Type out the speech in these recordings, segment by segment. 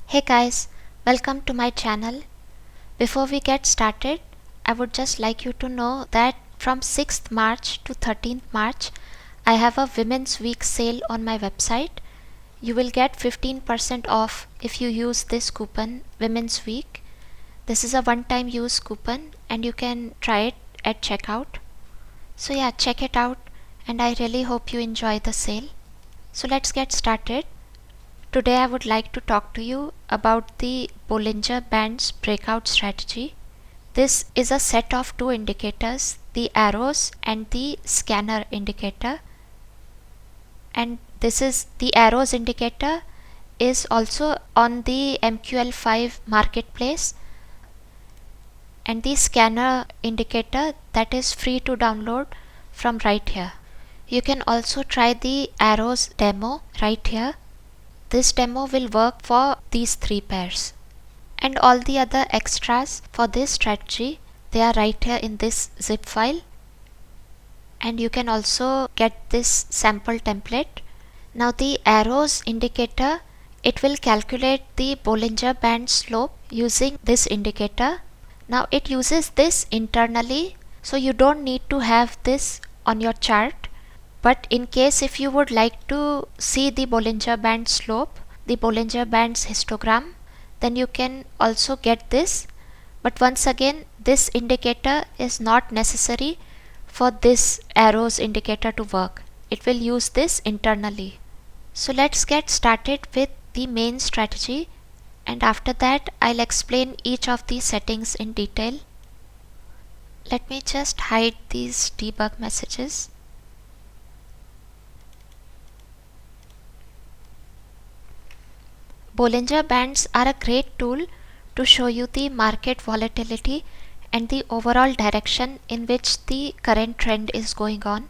Hey guys, welcome to my channel. Before we get started, I would just like you to know that from 6th March to 13th March, I have a Women's Week sale on my website. You will get 15% off if you use this coupon Women's Week. This is a one-time use coupon and you can try it at checkout. So yeah, check it out and I really hope you enjoy the sale. So let's get started. Today I would like to talk to you about the Bollinger Bands breakout strategy. This is a set of two indicators, the arrows and the scanner indicator. And this is the arrows indicator is also on the MQL5 marketplace, and the scanner indicator that is free to download from right here. You can also try the arrows demo right here. This demo will work for these three pairs, and all the other extras for this strategy, they are right here in this zip file, and you can also get this sample template. Now the arrows indicator, it will calculate the Bollinger Band slope using this indicator. Now it uses this internally, so you don't need to have this on your chart. But in case if you would like to see the Bollinger Band slope, the Bollinger Band's histogram, then you can also get this. But once again, this indicator is not necessary for this arrows indicator to work. It will use this internally. So let's get started with the main strategy, and after that I'll explain each of the settings in detail. Let me just hide these debug messages. Bollinger Bands are a great tool to show you the market volatility and the overall direction in which the current trend is going on.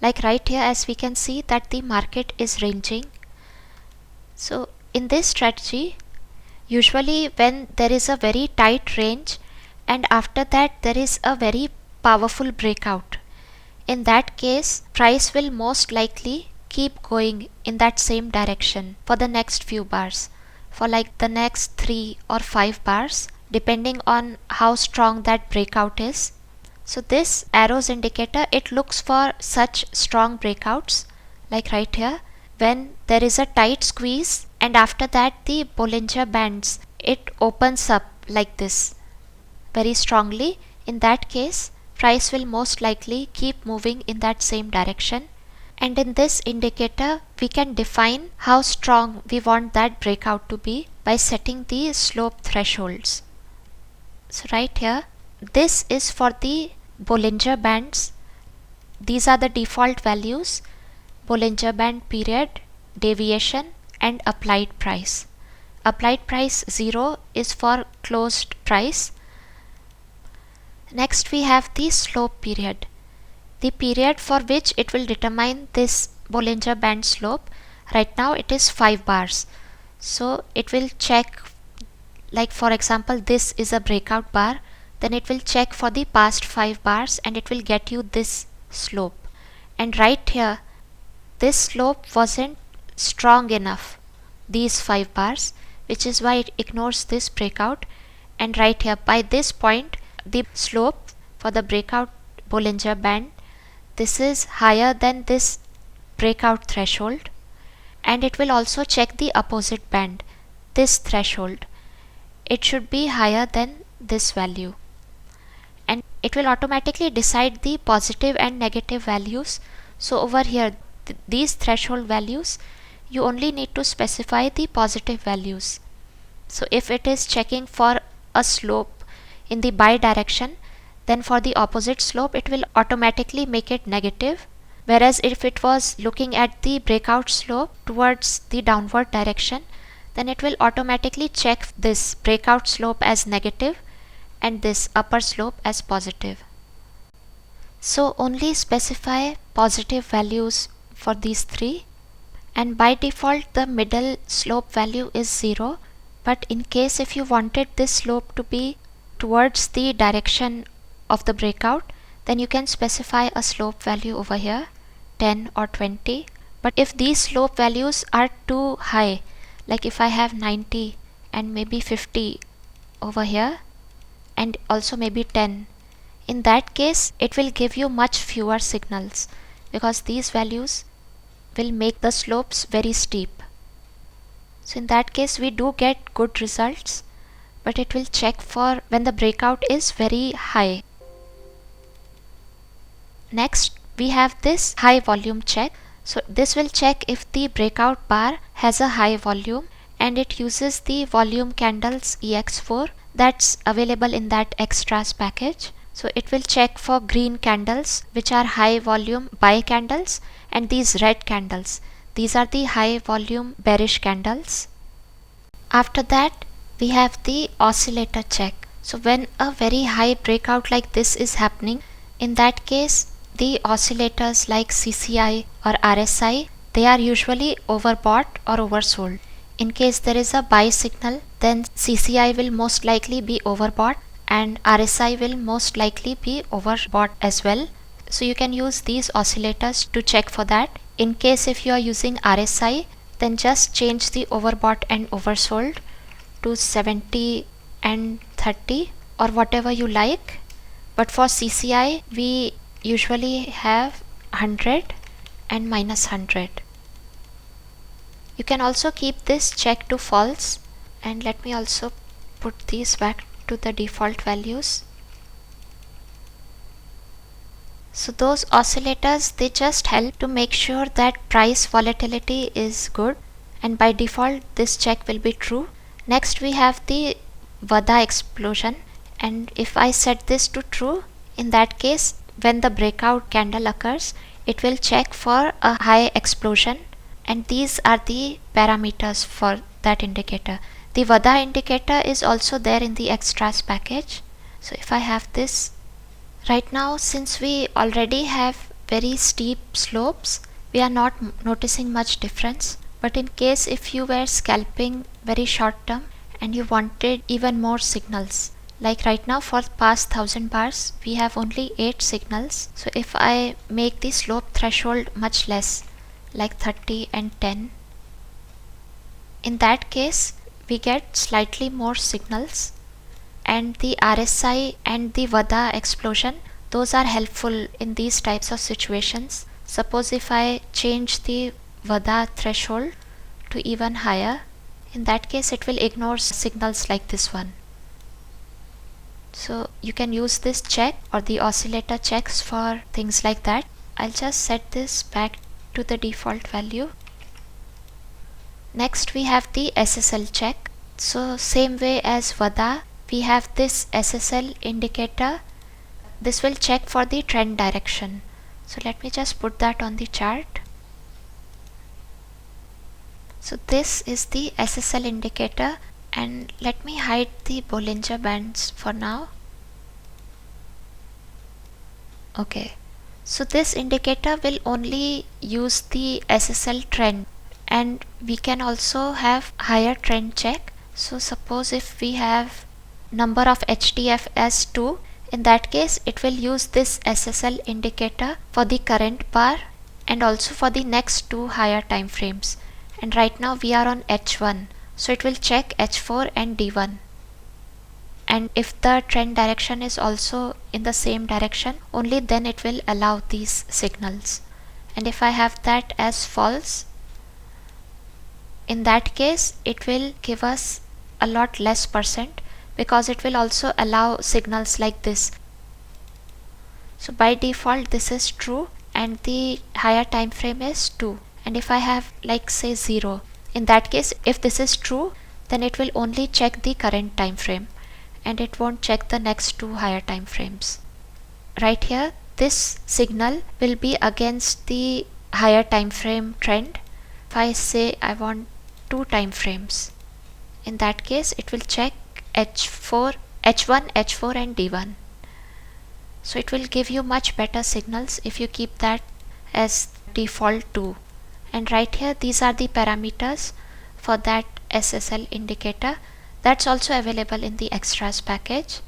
Like right here, as we can see that the market is ranging. So in this strategy, usually when there is a very tight range and after that there is a very powerful breakout, in that case price will most likely keep going in that same direction for the next few bars, for like the next 3 or 5 bars, depending on how strong that breakout is. So this arrows indicator, it looks for such strong breakouts like right here when there is a tight squeeze and after that the Bollinger Bands, it opens up like this very strongly. In that case price will most likely keep moving in that same direction. And in this indicator we can define how strong we want that breakout to be by setting the slope thresholds. So right here, this is for the Bollinger Bands. These are the default values: Bollinger Band period, deviation and applied price. Applied price 0 is for closed price. Next we have the slope period, the period for which it will determine this Bollinger Band slope. Right now it is 5 bars. So it will check, like for example this is a breakout bar, then it will check for the past 5 bars and it will get you this slope. And right here, this slope wasn't strong enough, these 5 bars, which is why it ignores this breakout. And right here, by this point, the slope for the breakout Bollinger Band, this is higher than this breakout threshold, and it will also check the opposite band, this threshold. It should be higher than this value, and it will automatically decide the positive and negative values. So over here, these threshold values, you only need to specify the positive values. So if it is checking for a slope in the buy direction, then for the opposite slope it will automatically make it negative, whereas if it was looking at the breakout slope towards the downward direction, then it will automatically check this breakout slope as negative and this upper slope as positive. So only specify positive values for these three, and by default the middle slope value is 0, but in case if you wanted this slope to be towards the direction of the breakout, then you can specify a slope value over here, 10 or 20. But if these slope values are too high, like if I have 90 and maybe 50 over here, and also maybe 10. In that case, it will give you much fewer signals because these values will make the slopes very steep. So in that case, we do get good results, but it will check for when the breakout is very high. Next, we have this high volume check. So this will check if the breakout bar has a high volume, and it uses the volume candles EX4 that's available in that extras package. So it will check for green candles, which are high volume buy candles, and these red candles. These are the high volume bearish candles. After that, we have the oscillator check. So when a very high breakout like this is happening, in that case, the oscillators like CCI or RSI, they are usually overbought or oversold. In case there is a buy signal, then CCI will most likely be overbought and RSI will most likely be overbought as well. So you can use these oscillators to check for that. In case if you are using RSI, then just change the overbought and oversold to 70 and 30 or whatever you like. But for CCI, we usually have 100 and minus 100. You can also keep this check to false, and let me also put these back to the default values. So those oscillators, they just help to make sure that price volatility is good, and by default this check will be true. Next we have the Vada explosion, and if I set this to true, in that case when the breakout candle occurs, it will check for a high explosion, and these are the parameters for that indicator. The Vada indicator is also there in the extras package. So if I have this right now, since we already have very steep slopes, we are not noticing much difference. But in case if you were scalping very short term and you wanted even more signals, like right now for past 1000 bars we have only 8 signals. So if I make the slope threshold much less, like 30 and 10, in that case we get slightly more signals, and the RSI and the Vada explosion, those are helpful in these types of situations. Suppose if I change the Vada threshold to even higher, in that case it will ignore signals like this one. So you can use this check or the oscillator checks for things like that. I'll just set this back to the default value. Next we have the Ssl check. So same way as Vada, we have this Ssl indicator. This will check for the trend direction. So let me just put that on the chart. So this is the Ssl indicator, and let me hide the Bollinger Bands for now. Okay, so this indicator will only use the Ssl trend, and we can also have higher trend check. So suppose if we have number of HTF as 2, in that case it will use this Ssl indicator for the current bar and also for the next 2 higher time frames. And right now we are on H1, so it will check H4 and D1, and if the trend direction is also in the same direction, only then it will allow these signals. And if I have that as false, in that case it will give us a lot less percent, because it will also allow signals like this. So by default this is true, and the higher time frame is 2. And if I have like say 0, in that case if this is true, then it will only check the current time frame and it won't check the next 2 higher time frames. Right here this signal will be against the higher time frame trend. If I say I want 2 time frames, in that case it will check H1, H4 and D1. So it will give you much better signals if you keep that as default 2. And right here these are the parameters for that Ssl indicator. That's also available in the extras package.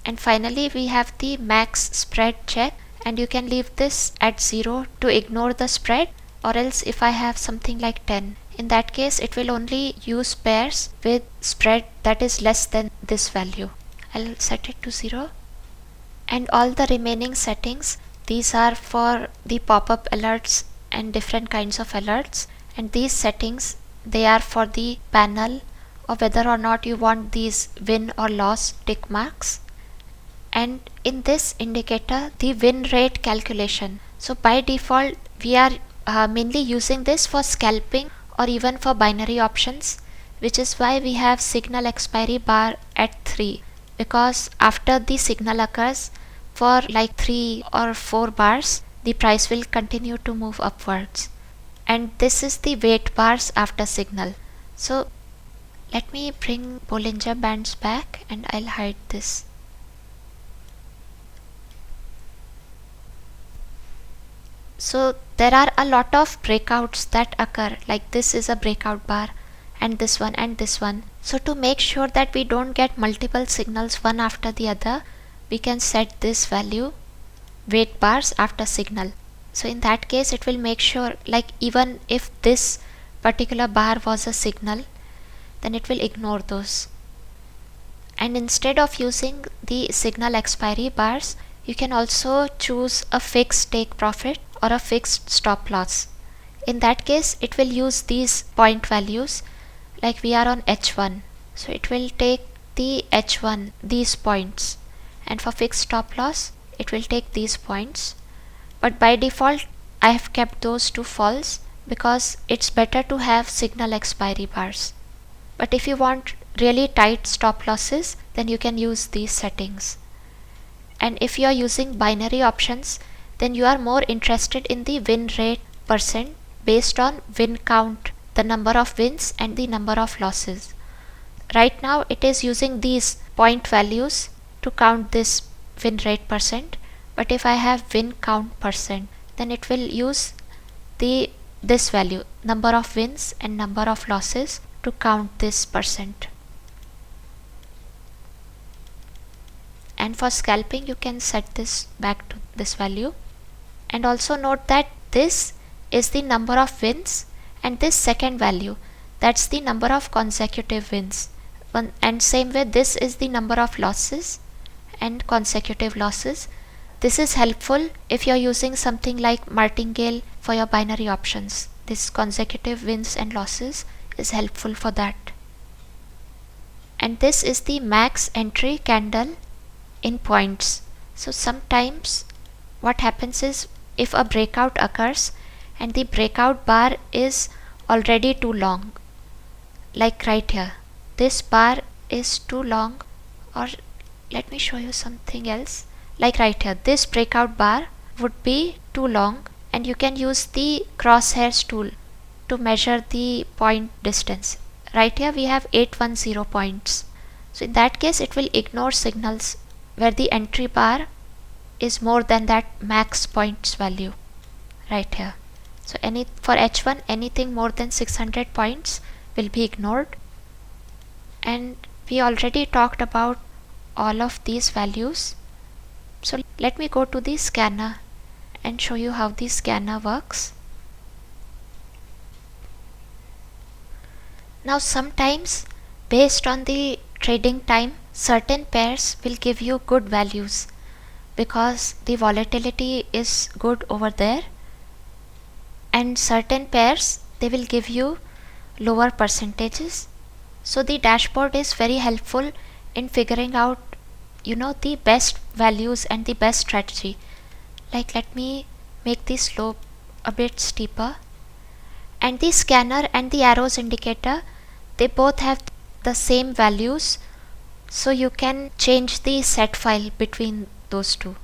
And finally we have the max spread check, and you can leave this at 0 to ignore the spread, or else if I have something like 10, in that case it will only use pairs with spread that is less than this value. I'll set it to 0. And all the remaining settings, these are for the pop-up alerts and different kinds of alerts, and these settings, they are for the panel or whether or not you want these win or loss tick marks. And in this indicator, the win rate calculation. So by default we are mainly using this for scalping or even for binary options, which is why we have signal expiry bar at 3, because after the signal occurs for like 3 or 4 bars, the price will continue to move upwards. And this is the wait bars after signal. So let me bring Bollinger Bands back and I'll hide this. So there are a lot of breakouts that occur, like this is a breakout bar and this one and this one. So to make sure that we don't get multiple signals one after the other, we can set this value wait bars after signal. So in that case it will make sure, like even if this particular bar was a signal, then it will ignore those. And instead of using the signal expiry bars, you can also choose a fixed take profit or a fixed stop loss. In that case it will use these point values, like we are on H1, so it will take the H1, these points, and for fixed stop loss it will take these points. But by default I have kept those to false because it's better to have signal expiry bars. But if you want really tight stop losses, then you can use these settings. And if you are using binary options, then you are more interested in the win rate percent based on win count, the number of wins and the number of losses. Right now it is using these point values to count this win rate percent, but if I have win count percent, then it will use this value, number of wins and number of losses, to count this percent. And for scalping you can set this back to this value. And also note that this is the number of wins and this second value, that's the number of consecutive wins. And same way this is the number of losses and consecutive losses. This is helpful if you are using something like martingale for your binary options. This consecutive wins and losses is helpful for that. And this is the max entry candle in points. So sometimes what happens is, if a breakout occurs and the breakout bar is already too long, like right here, this bar is too long, or let me show you something else, like right here, this breakout bar would be too long, and you can use the crosshairs tool to measure the point distance. Right here we have 810 points. So in that case it will ignore signals where the entry bar is more than that max points value right here. So for H1 anything more than 600 points will be ignored. And we already talked about all of these values. So let me go to the scanner and show you how the scanner works. Now sometimes based on the trading time, certain pairs will give you good values because the volatility is good over there, and certain pairs they will give you lower percentages. So the dashboard is very helpful in figuring out the best values and the best strategy. Like let me make the slope a bit steeper, and the scanner and the arrows indicator, they both have the same values, so you can change the set file between those two.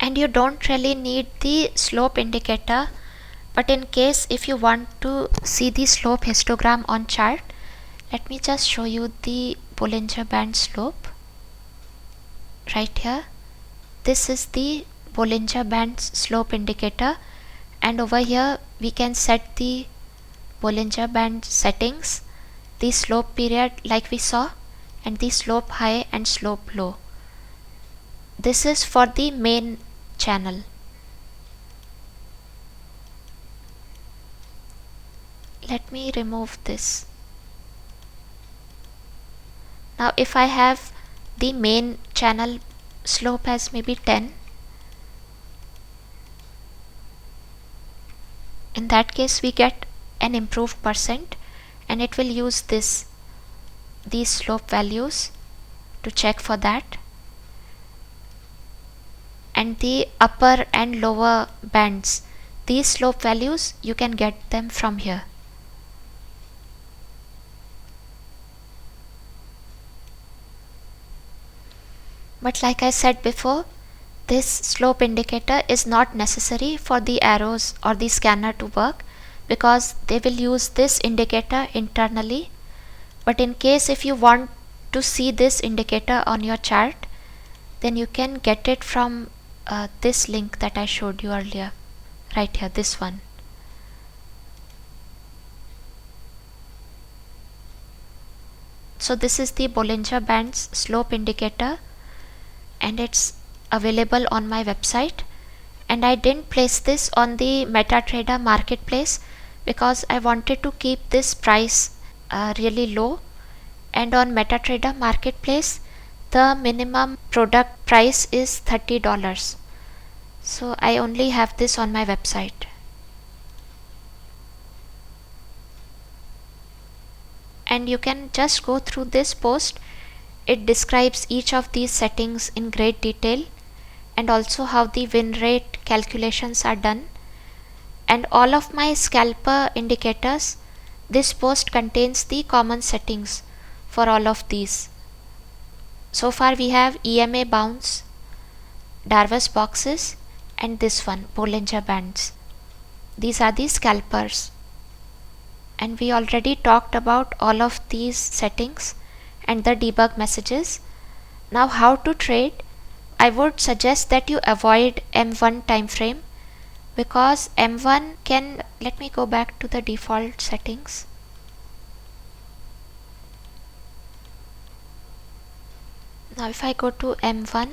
And you don't really need the slope indicator, but in case if you want to see the slope histogram on chart, let me just show you the Bollinger Band slope right here. This is the Bollinger Band slope indicator, and over here we can set the Bollinger Band settings, the slope period like we saw, and the slope high and slope low. This is for the main channel. let me remove this. Now if I have the main channel slope as maybe 10, in that case we get an improved percent, and it will use these slope values to check for that. And the upper and lower bands, these slope values you can get them from here. But like I said before, this slope indicator is not necessary for the arrows or the scanner to work, because they will use this indicator internally. But in case if you want to see this indicator on your chart, then you can get it from this link that I showed you earlier, right here, this one. So this is the Bollinger Bands slope indicator, and it's available on my website. And I didn't place this on the Metatrader marketplace because I wanted to keep this price really low, and on Metatrader marketplace the minimum product price is $30. So I only have this on my website. And you can just go through this post. It describes each of these settings in great detail, and also how the win rate calculations are done. And all of my scalper indicators, this post contains the common settings for all of these. So far we have EMA bounce, Darvas boxes, and this one, Bollinger Bands. These are the scalpers. And we already talked about all of these settings and the debug messages. Now how to trade? I would suggest that you avoid M1 time frame, because M1 can, let me go back to the default settings. Now if I go to M1,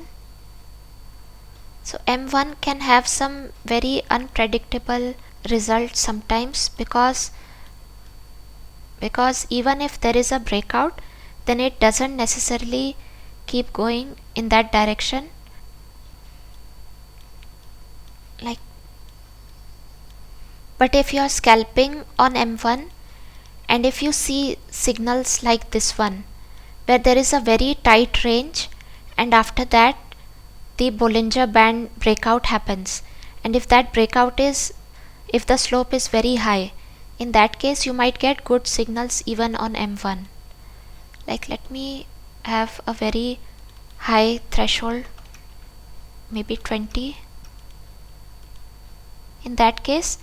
so M1 can have some very unpredictable results sometimes, because even if there is a breakout, then it doesn't necessarily keep going in that direction. But if you are scalping on M1, and if you see signals like this one, where there is a very tight range, and after that the Bollinger Band breakout happens, and if that breakout is, if the slope is very high, in that case you might get good signals even on M1. Like, let me have a very high threshold, maybe 20. In that case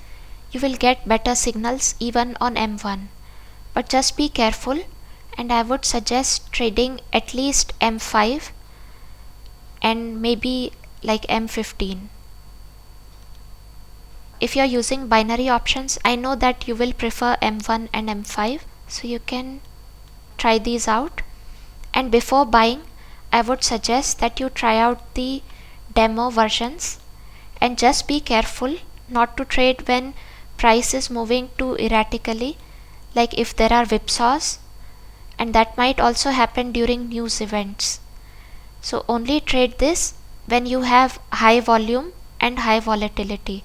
you will get better signals even on M1. But just be careful, and I would suggest trading at least M5 and maybe like M15. If you are using binary options, I know that you will prefer M1 and M5, so you can try these out. And before buying, I would suggest that you try out the demo versions, and just be careful not to trade when price is moving too erratically, like if there are whipsaws, and that might also happen during news events. So only trade this when you have high volume and high volatility,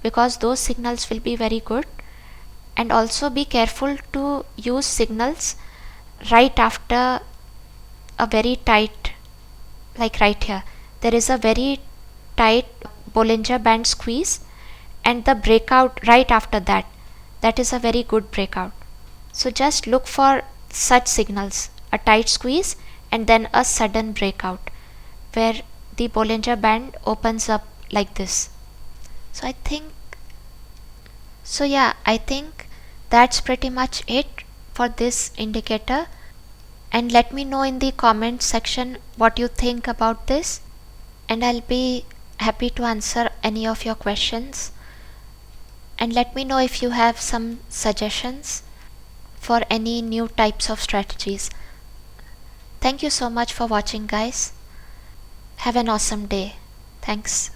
because those signals will be very good. And also be careful to use signals right after a very tight, like right here, there is a very tight Bollinger Band squeeze, and the breakout right after that, that is a very good breakout. So just look for such signals, a tight squeeze and then a sudden breakout where the Bollinger Band opens up like this. So I think that's pretty much it for this indicator. And let me know in the comment section what you think about this, and I'll be happy to answer any of your questions. And let me know if you have some suggestions for any new types of strategies. Thank you so much for watching, guys. Have an awesome day. Thanks.